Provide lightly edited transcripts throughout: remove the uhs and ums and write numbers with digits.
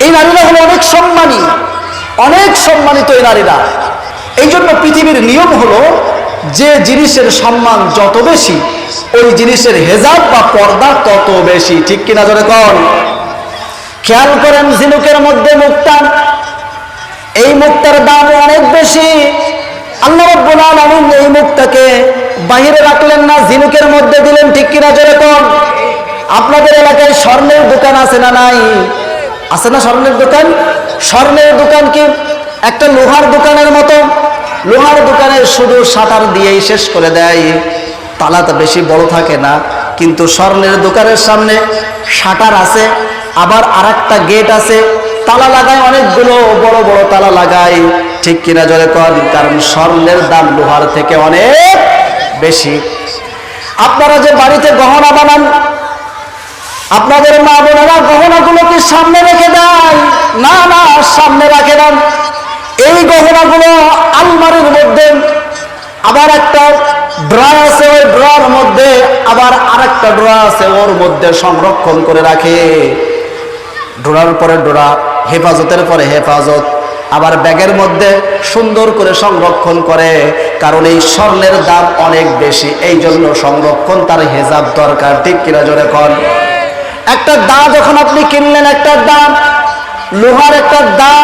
এই নারীরা হলো অনেক সম্মানিত এই নারীরা। এই জন্য পৃথিবীর নিয়ম হলো যে জিনিসের সম্মান যত বেশি ওই জিনিসের হেজাব বা পর্দা তত বেশি। ঠিক কিনা জোরে কোন? খেয়াল করেন ঝিনুকের মধ্যে মুক্তা, এই মুক্তার দাম অনেক বেশি। আল্লাহ রাব্বুল আলামিন এই মুক্তাকে বাইরে রাখলেন না, ঝিনুকের মধ্যে দিলেন। ঠিক কিনা জোরে কোন? আপনাদের এলাকায় স্বর্ণের দোকান আছে না নাই? আছে না স্বর্ণের দোকান? স্বর্ণের দোকান কি একটা লোহার দোকানের মতো? লোহার দোকানে শুধু শাটার দিয়েই শেষ করে দেয়, তালাটা বেশি বড় থাকে না। কিন্তু স্বর্ণের দোকানের সামনে শাটার আছে, আবার আরেকটা গেট আছে, তালা লাগায়, অনেকগুলো বড় বড় তালা লাগায়। ঠিক কিনা জোরে কর? কারণ স্বর্ণের দাম লোহার থেকে অনেক বেশি। আপনারা যে বাড়িতে গহনা বানান, আপনাদের মা বোনেরা গহনাগুলো কি সামনে রেখে দেয়? না, সামনে রাখে না। এই গহনাগুলো আলমারির মধ্যে, আবার একটা ড্র আছে, ওই ড্রর মধ্যে আবার আরেকটা ড্র আছে, ওর মধ্যে সংরক্ষণ করে রাখে। ডোরার পরে ডোরা, হেফাজতের পরে হেফাজত, আবার ব্যাগের মধ্যে সুন্দর করে সংরক্ষণ করে। কারণ এই স্বর্ণের দাম অনেক বেশি, এই জন্য সংরক্ষণ তার হেজাব দরকার। ঠিক কিনা জোরে কোন? একটা দা যখন আপনি কিনলেন, একটা দা লোহার একটা দা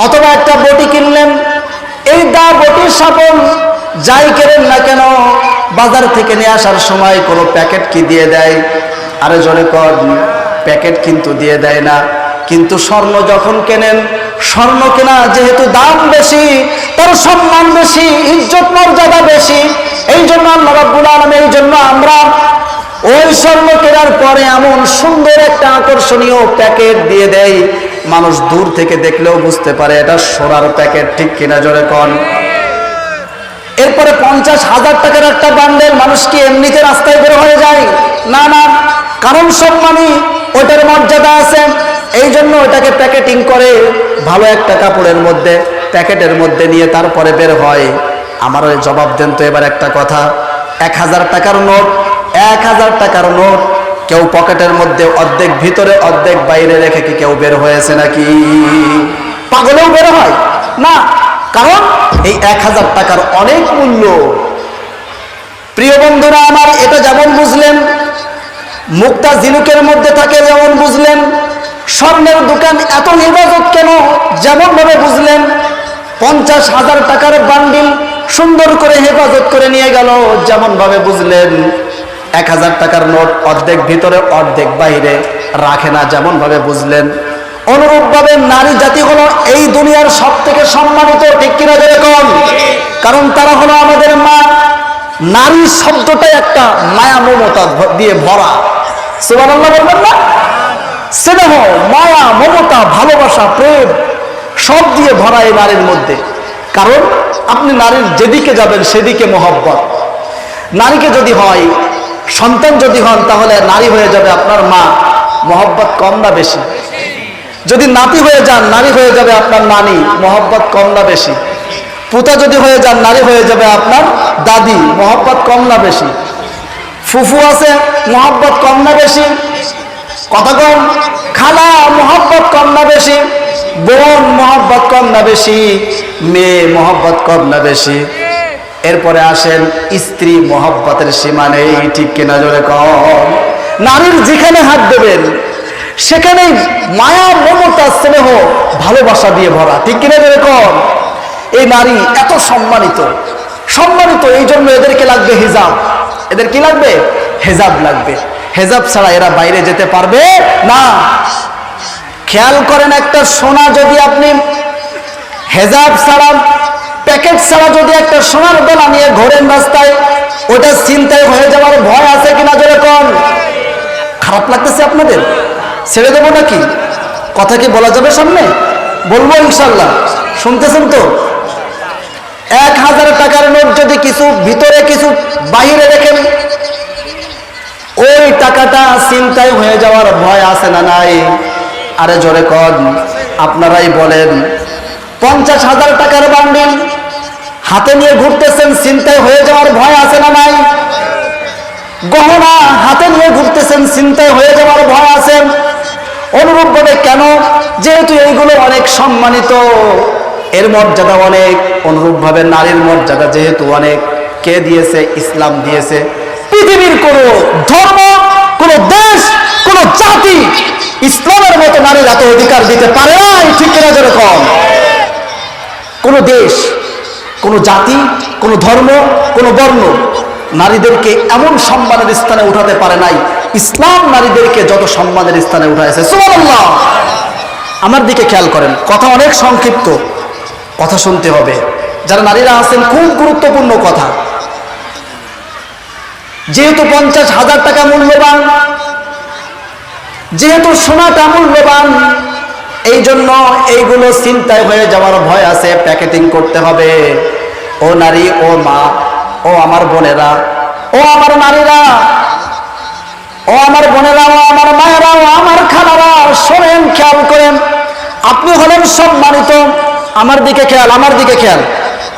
অথবা একটা বটি কিনলেন, এই দা বটির সাবন যাই কেনেন না কেন, বাজার থেকে নিয়ে আসার সময় কোনো প্যাকেট কি দিয়ে দেয়? আরে জোরে কোন? প্যাকেট কিন্তু দিয়ে দেয় না। কিন্তু স্বর্ণ যখন কেনেন, স্বর্ণ কেনা যেহেতু দাম বেশি, তার সম্মান বেশি, ইজ্জত মর্যাদা বেশি। এই জন্য আল্লাহ রাব্বুল আলামিন, এই জন্য আমরা ওই স্বর্ণ কেনার পরে এমন সুন্দর একটা আকর্ষণীয় প্যাকেট দিয়ে দেয়, মানুষ দূর থেকে দেখলেও বুঝতে পারে এটা সোনার প্যাকেট। ঠিক কিনা জোরে কোন? এরপরে 50,000 টাকার একটা বান্ডেল, মানুষ কি এমনিতে রাস্তায় বের হয়ে যায়? না, কারণ সম্মানী, ওটার মর্যাদা আছে। এই জন্য ওটাকে প্যাকেটিং করে ভালো একটা কাপড়ের মধ্যে, প্যাকেটের মধ্যে নিয়ে তারপরে বের হয়। আমার ওই জবাব দেন তো এবার একটা কথা, 1000 টাকার নোট, 1000 টাকার নোট কেউ পকেটের মধ্যে অর্ধেক ভিতরে অর্ধেক বাইরে রেখে কি কেউ বের হয়েছে নাকি? পাগলেও বের হয় না, কারণ এই 1000 টাকার অনেক মূল্য। প্রিয় বন্ধুরা আমার, এটা যেমন বুঝলেন মুক্তা ঝিনুকের মধ্যে থাকে, যেমন বুঝলেন স্বর্ণের দোকান এত হেফাজত কেন, যেমন ভাবে বুঝলেন 50,000 টাকার বান্ডিল সুন্দর করে হেফাজত করে নিয়ে গেল, যেমন ভাবে বুঝলেন 1000 টাকার নোট অর্ধেক ভিতরে অর্ধেক বাইরে রাখে না, যেমন ভাবে বুঝলেন। অনুরূপ ভাবে নারী জাতি হলো এই দুনিয়ার সব থেকে সম্মানিত। ঠিক কিনা জোরে কোন? কারণ তারা হলো আমাদের মা। নারী শব্দটা একটা মায়া মমতা দিয়ে ভরা। সুবহানাল্লাহ বলবেন না? স্নেহ, মায়া, মমতা, ভালোবাসা, প্রেম সব দিয়ে ভরা এই নারীর মধ্যে। কারণ আপনি নারীর যেদিকে যাবেন সেদিকে মহব্বত। নারীকে যদি হয়, সন্তান যদি হন, তাহলে নারী হয়ে যাবে আপনার মা, মহব্বত কম না বেশি? যদি নাতি হয়ে যান, নারী হয়ে যাবে আপনার নানি, মহব্বত কম না বেশি? পুতা যদি হয়ে যান, নারী হয়ে যাবে আপনার দাদি, মহব্বত কম না বেশি? ফুফু আছে, মহব্বত কম না বেশি? কথা কম? খালা, মহব্বত কম না বেশি? বোন, মহব্বত কম না বেশি? মেয়ে, মহব্বত কম না বেশি? এরপরে আসেন স্ত্রী, মহব্বতের সীমা নেই। ঠিক কিনা জোরে কম? নারীর যেখানে হাত দেবেন সেখানেই মায়া, মমতা, স্নেহ, ভালোবাসা দিয়ে ভরা। ঠিক কিনা জোরে কম? এই নারী এত সম্মানিত, এই জন্য এদেরকে লাগবে হিজাব। এদের কি লাগবে? হেজাব লাগবে। হেজাব ছাড়া এরা বাইরে যেতে পারবে না। খেয়াল করেন, একটা সোনা যদি আপনি হেজাব ছাড়া, প্যাকেট ছাড়া যদি একটা সোনার দোলা নিয়ে ঘোরেন রাস্তায়, ওটা ছিনতাই হয়ে যাওয়ার ভয় আছে কিনা জোরে কোন? খারাপ লাগতেছে আপনাদের? ছেড়ে দেবো নাকি? কথা কি বলা যাবে সামনে? বলবো ইনশাল্লাহ। শুনতেছেন তো? 1000 টাকার নোট যদি কিছু ভিতরে কিছু বাহিরে রেখেন, ওই টাকাটা ছিনতাই হয়ে যাওয়ার ভয় আছে না নাই? আরে জোরে কোন? আপনারাই বলেন। 50,000 টাকার বান্ডিল হাতে নিয়ে ঘুরতেছেন, ছিনতাই হয়ে যাওয়ার ভয় আছে না নাই? গহনা হাতে নিয়ে ঘুরতেছেন, ছিনতাই হয়ে যাওয়ার ভয় আছে। অনুরূপভাবে কেন? যেহেতু এইগুলো অনেক সম্মানিত, এর মর্যাদা অনেক, অনুরূপভাবে নারীর মর্যাদা যেহেতু অনেক, কে দিয়েছে? ইসলাম দিয়েছে। পৃথিবীর কোন ধর্ম, কোন দেশ, কোন জাতি ইসলামের মতো নারীর এত অধিকার দিতে পারে না, ঠিক কিনা? যেরকম কোন দেশ, কোন জাতি, কোন ধর্ম, কোন বর্ণ নারীদেরকে এমন সম্মানের স্থানে উঠাতে পারে নাই, ইসলাম নারীদেরকে যত সম্মানের স্থানে উঠাইছে। সুবহানাল্লাহ। আমার দিকে খেয়াল করেন, কথা অনেক সংক্ষিপ্ত, কথা শুনতে হবে। যারা নারীরা আছেন, খুব গুরুত্বপূর্ণ কথা। যেহেতু 50,000 টাকা মূল্যবান, যেহেতু সোনাটা মূল্যবান, এই জন্য এইগুলো চিন্তায় হয়ে যাওয়ার ভয় আছে, প্যাকেটিং করতে হবে। ও নারী, ও মা, ও আমার বোনেরা, ও আমার নারীরা, ও আমার বোনেরা, ও আমার মায়েরা, ও আমার খালারা, শোনেন, খেয়াল করেন। আপনি হলেন সম্মানিত, আমার দিকে খেয়াল, আমার দিকে খেয়াল।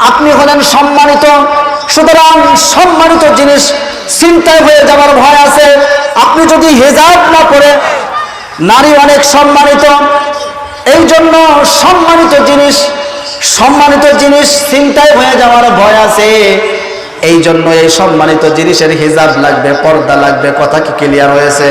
আপনি হলেন সম্মানিত, সুতরাং সম্মানিত জিনিস চিন্তায় হয়ে যাওয়ার ভয় আছে। আপনি যদি হিজাব না পরে, নারী অনেক সম্মানিত, এই জন্য সম্মানিত জিনিস চিন্তায় হয়ে যাওয়ার ভয় আছে। এই জন্য এই সম্মানিত জিনিসের হিজাব লাগবে, পর্দা লাগবে। কথা কি ক্লিয়ার হয়েছে?